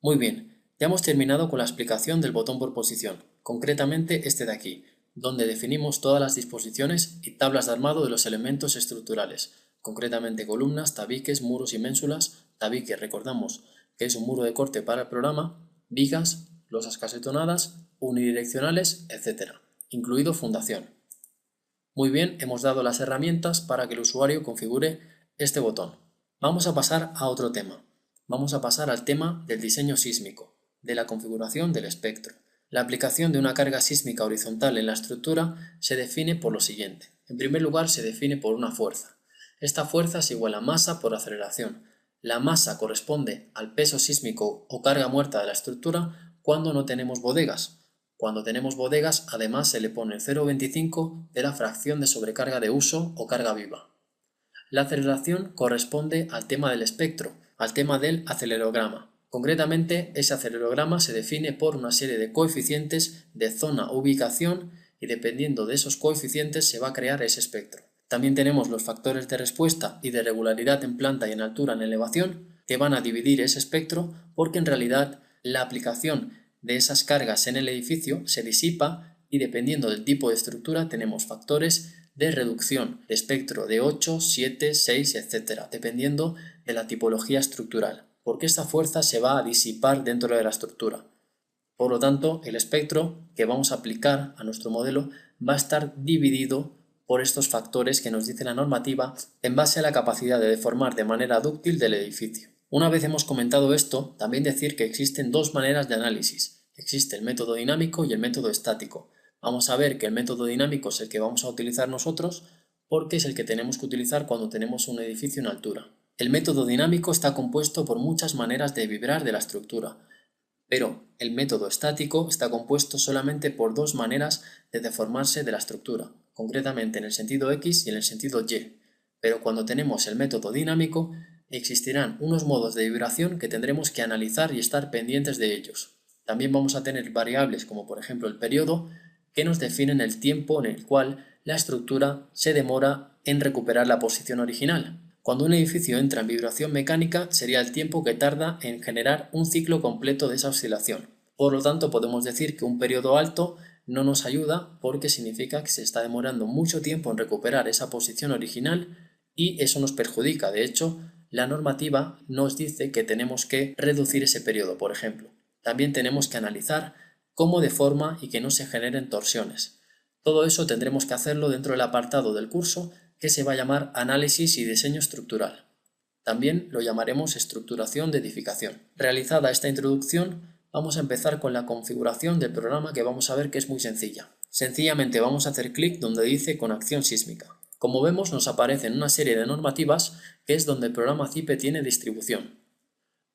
Muy bien, ya hemos terminado con la explicación del botón por posición, concretamente este de aquí, donde definimos todas las disposiciones y tablas de armado de los elementos estructurales, concretamente columnas, tabiques, muros y ménsulas. Tabique, recordamos que es un muro de corte para el programa, vigas, losas casetonadas, unidireccionales, etc., incluido fundación. Muy bien, hemos dado las herramientas para que el usuario configure este botón. Vamos a pasar a otro tema. Vamos a pasar al tema del diseño sísmico, de la configuración del espectro. La aplicación de una carga sísmica horizontal en la estructura se define por lo siguiente. En primer lugar, se define por una fuerza. Esta fuerza es igual a masa por aceleración. La masa corresponde al peso sísmico o carga muerta de la estructura cuando no tenemos bodegas. Cuando tenemos bodegas, además se le pone el 0,25 de la fracción de sobrecarga de uso o carga viva. La aceleración corresponde al tema del espectro, al tema del acelerograma. Concretamente, ese acelerograma se define por una serie de coeficientes de zona o ubicación y dependiendo de esos coeficientes se va a crear ese espectro. También tenemos los factores de respuesta y de regularidad en planta y en altura en elevación que van a dividir ese espectro porque en realidad la aplicación de esas cargas en el edificio se disipa y dependiendo del tipo de estructura tenemos factores de reducción de espectro de 8, 7, 6, etc., dependiendo de la tipología estructural, porque esta fuerza se va a disipar dentro de la estructura. Por lo tanto, el espectro que vamos a aplicar a nuestro modelo va a estar dividido por estos factores que nos dice la normativa en base a la capacidad de deformar de manera dúctil del edificio. Una vez hemos comentado esto, también decir que existen dos maneras de análisis. Existe el método dinámico y el método estático. Vamos a ver que el método dinámico es el que vamos a utilizar nosotros porque es el que tenemos que utilizar cuando tenemos un edificio en altura. El método dinámico está compuesto por muchas maneras de vibrar de la estructura, pero el método estático está compuesto solamente por dos maneras de deformarse de la estructura, concretamente en el sentido X y en el sentido Y. Pero cuando tenemos el método dinámico, existirán unos modos de vibración que tendremos que analizar y estar pendientes de ellos. También vamos a tener variables como por ejemplo el periodo, que nos definen el tiempo en el cual la estructura se demora en recuperar la posición original. Cuando un edificio entra en vibración mecánica sería el tiempo que tarda en generar un ciclo completo de esa oscilación. Por lo tanto, podemos decir que un periodo alto no nos ayuda porque significa que se está demorando mucho tiempo en recuperar esa posición original y eso nos perjudica. De hecho, la normativa nos dice que tenemos que reducir ese periodo, por ejemplo. También tenemos que analizar cómo deforma y que no se generen torsiones. Todo eso tendremos que hacerlo dentro del apartado del curso que se va a llamar Análisis y Diseño Estructural. También lo llamaremos Estructuración de Edificación. Realizada esta introducción, vamos a empezar con la configuración del programa que vamos a ver que es muy sencilla. Sencillamente vamos a hacer clic donde dice Conexión sísmica. Como vemos nos aparecen una serie de normativas que es donde el programa CIPE tiene distribución.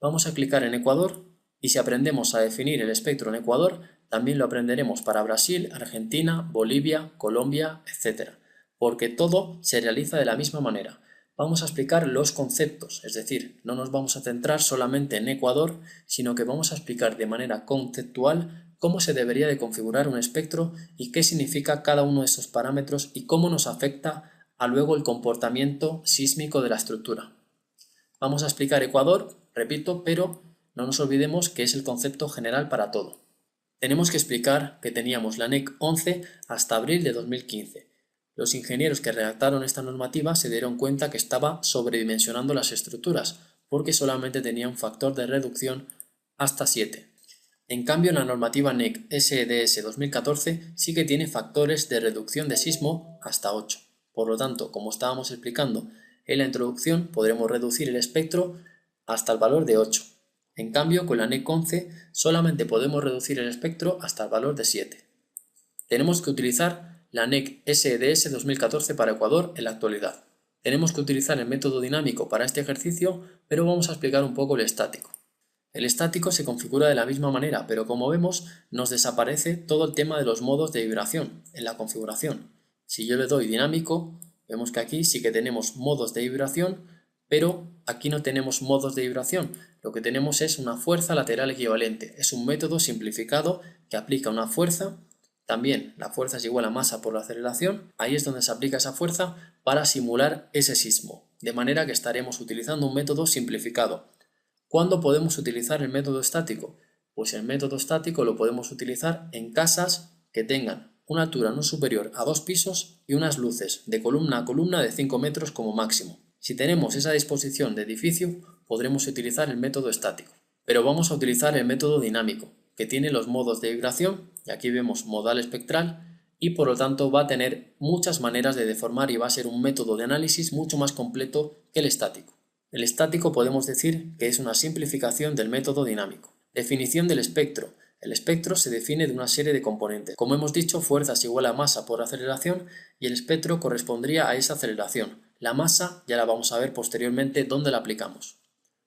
Vamos a clicar en Ecuador y si aprendemos a definir el espectro en Ecuador, también lo aprenderemos para Brasil, Argentina, Bolivia, Colombia, etc. Porque todo se realiza de la misma manera. Vamos a explicar los conceptos, es decir, no nos vamos a centrar solamente en Ecuador, sino que vamos a explicar de manera conceptual cómo se debería de configurar un espectro y qué significa cada uno de esos parámetros y cómo nos afecta a luego el comportamiento sísmico de la estructura. Vamos a explicar Ecuador, repito, pero no nos olvidemos que es el concepto general para todo. Tenemos que explicar que teníamos la NEC 11 hasta abril de 2015. Los ingenieros que redactaron esta normativa se dieron cuenta que estaba sobredimensionando las estructuras, porque solamente tenía un factor de reducción hasta 7. En cambio, la normativa NEC SDS 2014 sí que tiene factores de reducción de sismo hasta 8. Por lo tanto, como estábamos explicando en la introducción, podremos reducir el espectro hasta el valor de 8. En cambio, con la NEC 11 solamente podemos reducir el espectro hasta el valor de 7. Tenemos que utilizar la NEC SDS 2014 para Ecuador en la actualidad. Tenemos que utilizar el método dinámico para este ejercicio, pero vamos a explicar un poco el estático. El estático se configura de la misma manera, pero como vemos nos desaparece todo el tema de los modos de vibración en la configuración. Si yo le doy dinámico, vemos que aquí sí que tenemos modos de vibración, pero aquí no tenemos modos de vibración. Lo que tenemos es una fuerza lateral equivalente. Es un método simplificado que aplica una fuerza. También la fuerza es igual a masa por la aceleración. Ahí es donde se aplica esa fuerza para simular ese sismo. De manera que estaremos utilizando un método simplificado. ¿Cuándo podemos utilizar el método estático? Pues el método estático lo podemos utilizar en casas que tengan una altura no superior a 2 pisos y unas luces de columna a columna de 5 metros como máximo. Si tenemos esa disposición de edificio, podremos utilizar el método estático. Pero vamos a utilizar el método dinámico, que tiene los modos de vibración, y aquí vemos modal espectral, y por lo tanto va a tener muchas maneras de deformar y va a ser un método de análisis mucho más completo que el estático. El estático podemos decir que es una simplificación del método dinámico. Definición del espectro. El espectro se define de una serie de componentes. Como hemos dicho, fuerza es igual a masa por aceleración y el espectro correspondría a esa aceleración. La masa ya la vamos a ver posteriormente dónde la aplicamos.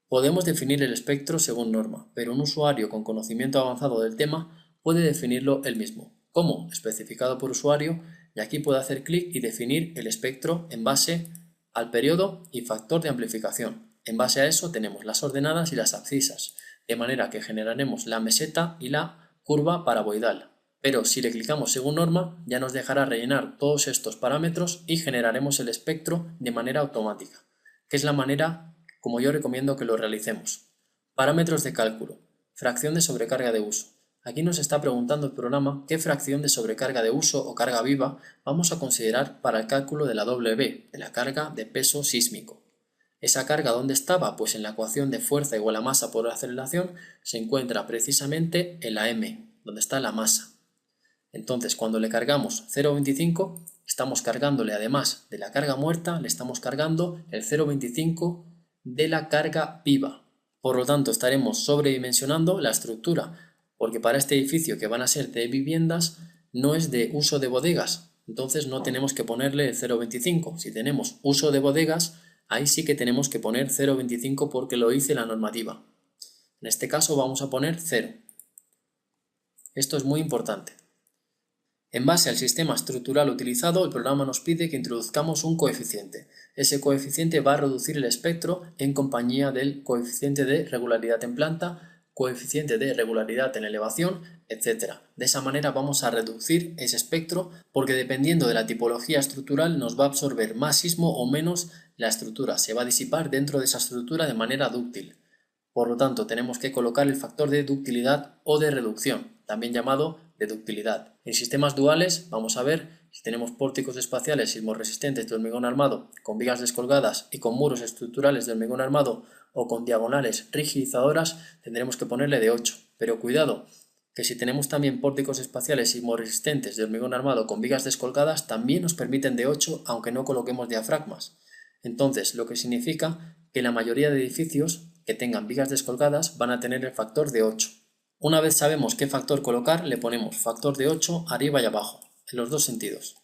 Podemos definir el espectro según norma, pero un usuario con conocimiento avanzado del tema puede definirlo él mismo. ¿Cómo? Especificado por usuario, y aquí puede hacer clic y definir el espectro en base al periodo y factor de amplificación. En base a eso tenemos las ordenadas y las abscisas, de manera que generaremos la meseta y la curva paraboloidal. Pero si le clicamos según norma, ya nos dejará rellenar todos estos parámetros y generaremos el espectro de manera automática, que es la manera como yo recomiendo que lo realicemos. Parámetros de cálculo. Fracción de sobrecarga de uso. Aquí nos está preguntando el programa qué fracción de sobrecarga de uso o carga viva vamos a considerar para el cálculo de la W, de la carga de peso sísmico. ¿Esa carga dónde estaba? Pues en la ecuación de fuerza igual a masa por aceleración se encuentra precisamente en la M, donde está la masa. Entonces, cuando le cargamos 0,25, estamos cargándole, además de la carga muerta, le estamos cargando el 0,25 de la carga viva. Por lo tanto, estaremos sobredimensionando la estructura, porque para este edificio, que van a ser de viviendas, no es de uso de bodegas, entonces no tenemos que ponerle el 0,25. Si tenemos uso de bodegas, ahí sí que tenemos que poner 0,25 porque lo dice la normativa. En este caso vamos a poner 0. Esto es muy importante. En base al sistema estructural utilizado, el programa nos pide que introduzcamos un coeficiente. Ese coeficiente va a reducir el espectro en compañía del coeficiente de regularidad en planta, coeficiente de regularidad en elevación, etc. De esa manera vamos a reducir ese espectro porque dependiendo de la tipología estructural nos va a absorber más sismo o menos la estructura. Se va a disipar dentro de esa estructura de manera dúctil. Por lo tanto, tenemos que colocar el factor de ductilidad o de reducción, también llamado de ductilidad. En sistemas duales vamos a ver si tenemos pórticos espaciales sismorresistentes de hormigón armado con vigas descolgadas y con muros estructurales de hormigón armado o con diagonales rigidizadoras, tendremos que ponerle de 8. Pero cuidado, que si tenemos también pórticos espaciales sismorresistentes de hormigón armado con vigas descolgadas, también nos permiten de 8 aunque no coloquemos diafragmas. Entonces, lo que significa que la mayoría de edificios que tengan vigas descolgadas van a tener el factor de 8. Una vez sabemos qué factor colocar, le ponemos factor de 8 arriba y abajo, en los dos sentidos.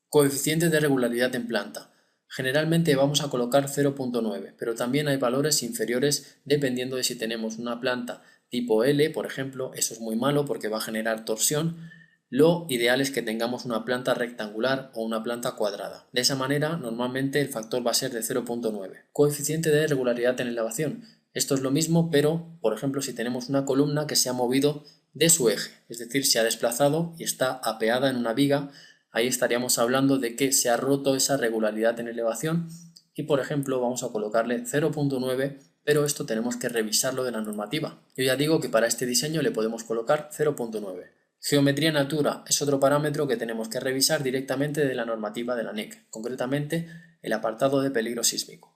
Coeficiente de regularidad en planta. Generalmente vamos a colocar 0,9, pero también hay valores inferiores dependiendo de si tenemos una planta tipo L, por ejemplo. Eso es muy malo porque va a generar torsión. Lo ideal es que tengamos una planta rectangular o una planta cuadrada. De esa manera, normalmente el factor va a ser de 0,9. Coeficiente de regularidad en elevación. Esto es lo mismo, pero, por ejemplo, si tenemos una columna que se ha movido de su eje, es decir, se ha desplazado y está apeada en una viga, ahí estaríamos hablando de que se ha roto esa regularidad en elevación y, por ejemplo, vamos a colocarle 0,9, pero esto tenemos que revisarlo de la normativa. Yo ya digo que para este diseño le podemos colocar 0,9. Geometría en altura es otro parámetro que tenemos que revisar directamente de la normativa de la NEC, concretamente el apartado de peligro sísmico.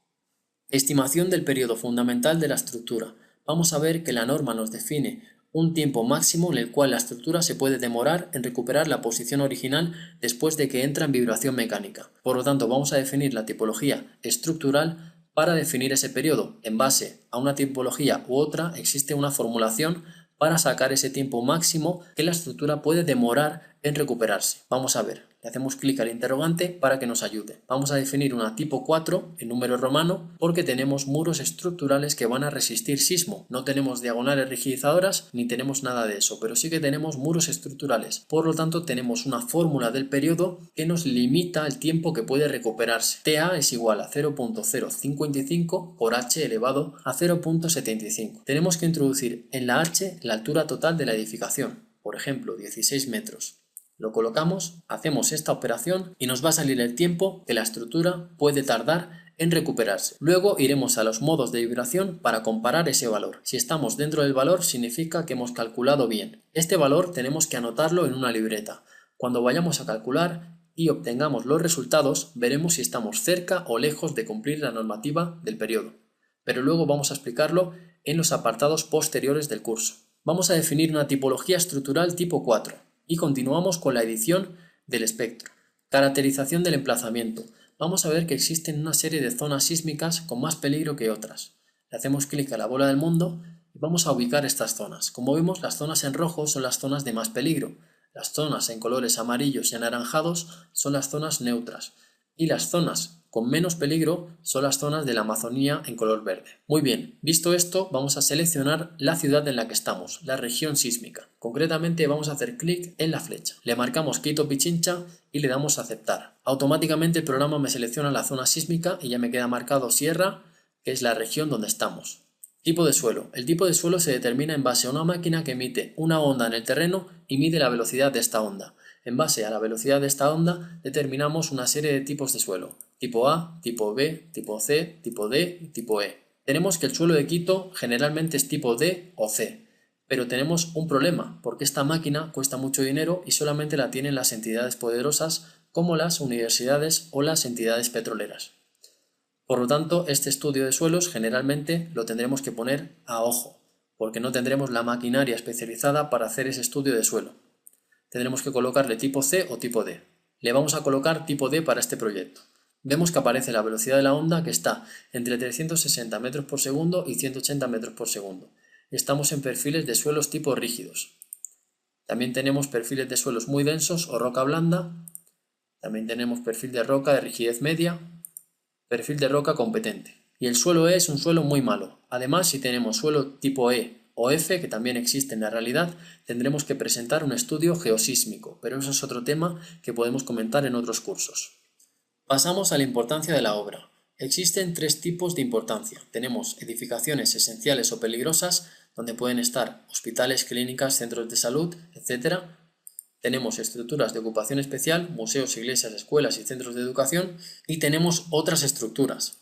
Estimación del periodo fundamental de la estructura. Vamos a ver que la norma nos define un tiempo máximo en el cual la estructura se puede demorar en recuperar la posición original después de que entra en vibración mecánica. Por lo tanto, vamos a definir la tipología estructural para definir ese periodo. En base a una tipología u otra existe una formulación para sacar ese tiempo máximo que la estructura puede demorar en recuperarse. Vamos a ver. Le hacemos clic al interrogante para que nos ayude. Vamos a definir una tipo 4 en número romano porque tenemos muros estructurales que van a resistir sismo. No tenemos diagonales rigidizadoras ni tenemos nada de eso, pero sí que tenemos muros estructurales. Por lo tanto, tenemos una fórmula del periodo que nos limita el tiempo que puede recuperarse. TA es igual a 0,055 por h elevado a 0,75. Tenemos que introducir en la h la altura total de la edificación, por ejemplo, 16 metros. Lo colocamos, hacemos esta operación y nos va a salir el tiempo que la estructura puede tardar en recuperarse. Luego iremos a los modos de vibración para comparar ese valor. Si estamos dentro del valor significa que hemos calculado bien. Este valor tenemos que anotarlo en una libreta. Cuando vayamos a calcular y obtengamos los resultados, veremos si estamos cerca o lejos de cumplir la normativa del periodo. Pero luego vamos a explicarlo en los apartados posteriores del curso. Vamos a definir una tipología estructural tipo 4 y continuamos con la edición del espectro. Caracterización del emplazamiento. Vamos a ver que existen una serie de zonas sísmicas con más peligro que otras. Le hacemos clic a la bola del mundo y vamos a ubicar estas zonas. Como vemos, las zonas en rojo son las zonas de más peligro. Las zonas en colores amarillos y anaranjados son las zonas neutras. Y las zonas con menos peligro son las zonas de la Amazonía en color verde. Muy bien, visto esto, vamos a seleccionar la ciudad en la que estamos, la región sísmica. Concretamente vamos a hacer clic en la flecha. Le marcamos Quito Pichincha y le damos a aceptar. Automáticamente el programa me selecciona la zona sísmica y ya me queda marcado Sierra, que es la región donde estamos. Tipo de suelo. El tipo de suelo se determina en base a una máquina que emite una onda en el terreno y mide la velocidad de esta onda. En base a la velocidad de esta onda determinamos una serie de tipos de suelo. Tipo A, tipo B, tipo C, tipo D y tipo E. Tenemos que el suelo de Quito generalmente es tipo D o C. Pero tenemos un problema, porque esta máquina cuesta mucho dinero y solamente la tienen las entidades poderosas como las universidades o las entidades petroleras. Por lo tanto, este estudio de suelos generalmente lo tendremos que poner a ojo, porque no tendremos la maquinaria especializada para hacer ese estudio de suelo. Tendremos que colocarle tipo C o tipo D. Le vamos a colocar tipo D para este proyecto. Vemos que aparece la velocidad de la onda que está entre 360 metros por segundo y 180 metros por segundo. Estamos en perfiles de suelos tipo rígidos. También tenemos perfiles de suelos muy densos o roca blanda. También tenemos perfil de roca de rigidez media, perfil de roca competente. Y el suelo E es un suelo muy malo. Además, si tenemos suelo tipo E o F, que también existe en la realidad, tendremos que presentar un estudio geosísmico, pero eso es otro tema que podemos comentar en otros cursos. Pasamos a la importancia de la obra. Existen tres tipos de importancia. Tenemos edificaciones esenciales o peligrosas, donde pueden estar hospitales, clínicas, centros de salud, etc. Tenemos estructuras de ocupación especial, museos, iglesias, escuelas y centros de educación. Y tenemos otras estructuras,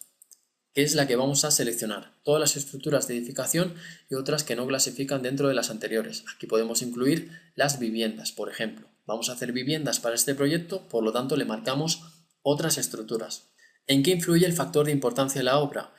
que es la que vamos a seleccionar. Todas las estructuras de edificación y otras que no clasifican dentro de las anteriores. Aquí podemos incluir las viviendas, por ejemplo. Vamos a hacer viviendas para este proyecto, por lo tanto le marcamos otras estructuras. ¿En qué influye el factor de importancia de la obra?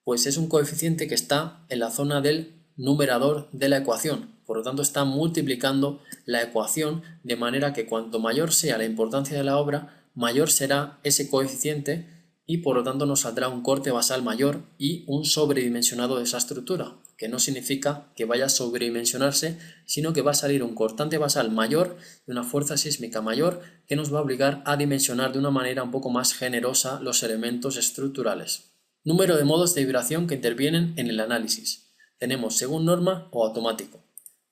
Pues es un coeficiente que está en la zona del numerador de la ecuación, por lo tanto está multiplicando la ecuación de manera que cuanto mayor sea la importancia de la obra, mayor será ese coeficiente y por lo tanto nos saldrá un corte basal mayor y un sobredimensionado de esa estructura, que no significa que vaya a sobredimensionarse, sino que va a salir un cortante basal mayor y una fuerza sísmica mayor que nos va a obligar a dimensionar de una manera un poco más generosa los elementos estructurales. Número de modos de vibración que intervienen en el análisis. Tenemos según norma o automático.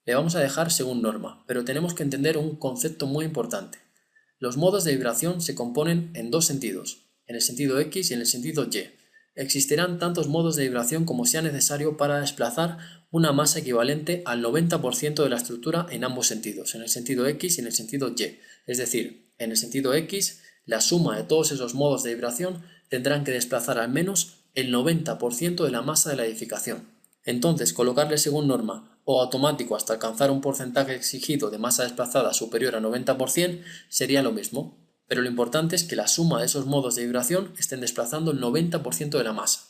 Le vamos a dejar según norma, pero tenemos que entender un concepto muy importante. Los modos de vibración se componen en dos sentidos, en el sentido X y en el sentido Y. Existirán tantos modos de vibración como sea necesario para desplazar una masa equivalente al 90% de la estructura en ambos sentidos, en el sentido X y en el sentido Y. Es decir, en el sentido X, la suma de todos esos modos de vibración tendrán que desplazar al menos el 90% de la masa de la edificación. Entonces, colocarle según norma o automático hasta alcanzar un porcentaje exigido de masa desplazada superior a 90% sería lo mismo, pero lo importante es que la suma de esos modos de vibración estén desplazando el 90% de la masa,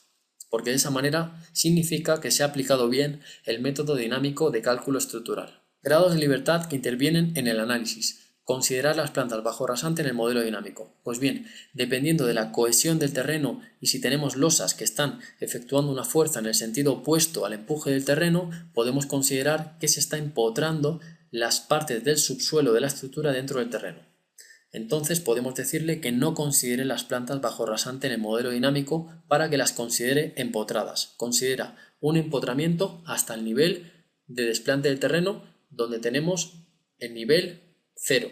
porque de esa manera significa que se ha aplicado bien el método dinámico de cálculo estructural. Grados de libertad que intervienen en el análisis. Considerar las plantas bajo rasante en el modelo dinámico. Pues bien, dependiendo de la cohesión del terreno y si tenemos losas que están efectuando una fuerza en el sentido opuesto al empuje del terreno, podemos considerar que se está empotrando las partes del subsuelo de la estructura dentro del terreno. Entonces podemos decirle que no considere las plantas bajo rasante en el modelo dinámico para que las considere empotradas. Considera un empotramiento hasta el nivel de desplante del terreno, donde tenemos el nivel 0.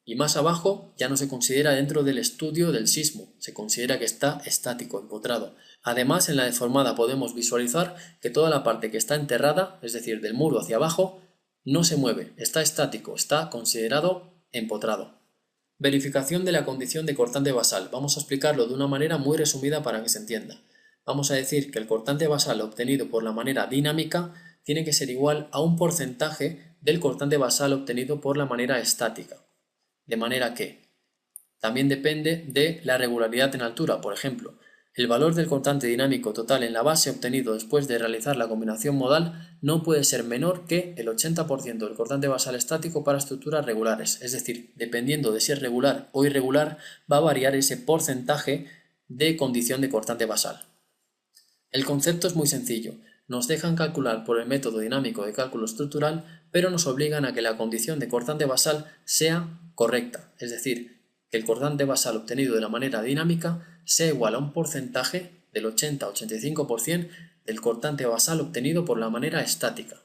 Y más abajo ya no se considera dentro del estudio del sismo, se considera que está estático, empotrado. Además, en la deformada podemos visualizar que toda la parte que está enterrada, es decir, del muro hacia abajo, no se mueve, está estático, está considerado empotrado. Verificación de la condición de cortante basal. Vamos a explicarlo de una manera muy resumida para que se entienda. Vamos a decir que el cortante basal obtenido por la manera dinámica tiene que ser igual a un porcentaje del cortante basal obtenido por la manera estática. De manera que también depende de la regularidad en altura. Por ejemplo, el valor del cortante dinámico total en la base obtenido después de realizar la combinación modal no puede ser menor que el 80% del cortante basal estático para estructuras regulares. Es decir, dependiendo de si es regular o irregular, va a variar ese porcentaje de condición de cortante basal. El concepto es muy sencillo. Nos dejan calcular por el método dinámico de cálculo estructural, pero nos obligan a que la condición de cortante basal sea correcta, es decir, que el cortante basal obtenido de la manera dinámica sea igual a un porcentaje del 80-85% del cortante basal obtenido por la manera estática.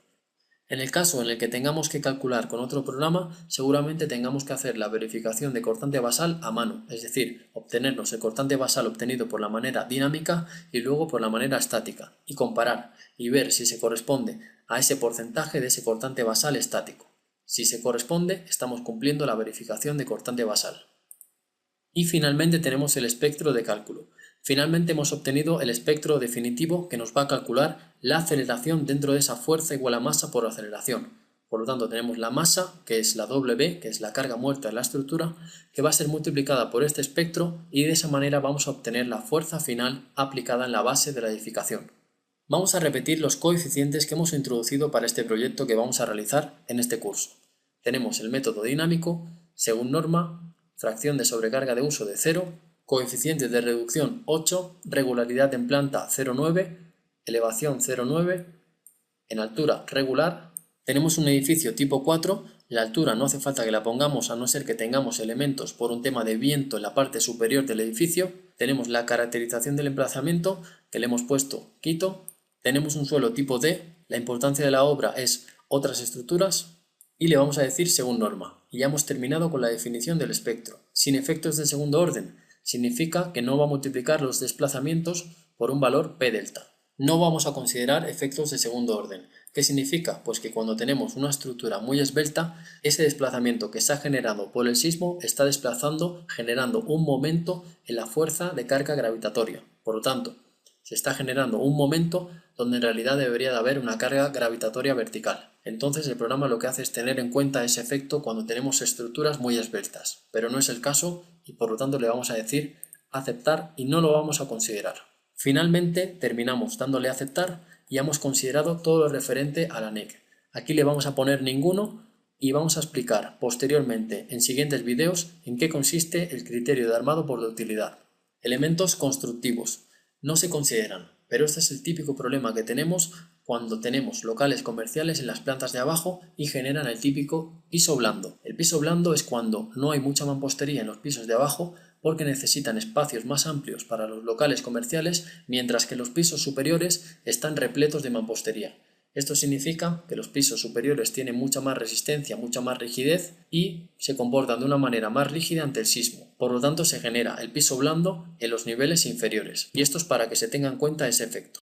En el caso en el que tengamos que calcular con otro programa, seguramente tengamos que hacer la verificación de cortante basal a mano, es decir, obtenernos el cortante basal obtenido por la manera dinámica y luego por la manera estática, y comparar y ver si se corresponde a ese porcentaje de ese cortante basal estático. Si se corresponde, estamos cumpliendo la verificación de cortante basal. Y finalmente tenemos el espectro de cálculo. Finalmente hemos obtenido el espectro definitivo que nos va a calcular la aceleración dentro de esa fuerza igual a masa por aceleración. Por lo tanto tenemos la masa, que es la W, que es la carga muerta de la estructura, que va a ser multiplicada por este espectro y de esa manera vamos a obtener la fuerza final aplicada en la base de la edificación. Vamos a repetir los coeficientes que hemos introducido para este proyecto que vamos a realizar en este curso. Tenemos el método dinámico, según norma, fracción de sobrecarga de uso de 0, coeficiente de reducción 8, regularidad en planta 0,9, elevación 0,9, en altura regular. Tenemos un edificio tipo 4, la altura no hace falta que la pongamos a no ser que tengamos elementos por un tema de viento en la parte superior del edificio. Tenemos la caracterización del emplazamiento, que le hemos puesto Quito. Tenemos un suelo tipo D, la importancia de la obra es otras estructuras, y le vamos a decir según norma. Y ya hemos terminado con la definición del espectro. Sin efectos de segundo orden, significa que no va a multiplicar los desplazamientos por un valor P delta. No vamos a considerar efectos de segundo orden. ¿Qué significa? Pues que cuando tenemos una estructura muy esbelta, ese desplazamiento que se ha generado por el sismo está desplazando, generando un momento en la fuerza de carga gravitatoria. Por lo tanto, se está generando un momento donde en realidad debería de haber una carga gravitatoria vertical. Entonces el programa lo que hace es tener en cuenta ese efecto cuando tenemos estructuras muy esbeltas, pero no es el caso y por lo tanto le vamos a decir aceptar y no lo vamos a considerar. Finalmente terminamos dándole a aceptar y hemos considerado todo lo referente a la NEC. Aquí le vamos a poner ninguno y vamos a explicar posteriormente en siguientes vídeos en qué consiste el criterio de armado por ductilidad. Elementos constructivos. No se consideran, pero este es el típico problema que tenemos cuando tenemos locales comerciales en las plantas de abajo y generan el típico piso blando. El piso blando es cuando no hay mucha mampostería en los pisos de abajo porque necesitan espacios más amplios para los locales comerciales, mientras que los pisos superiores están repletos de mampostería. Esto significa que los pisos superiores tienen mucha más resistencia, mucha más rigidez y se comportan de una manera más rígida ante el sismo. Por lo tanto, se genera el piso blando en los niveles inferiores. Y esto es para que se tenga en cuenta ese efecto.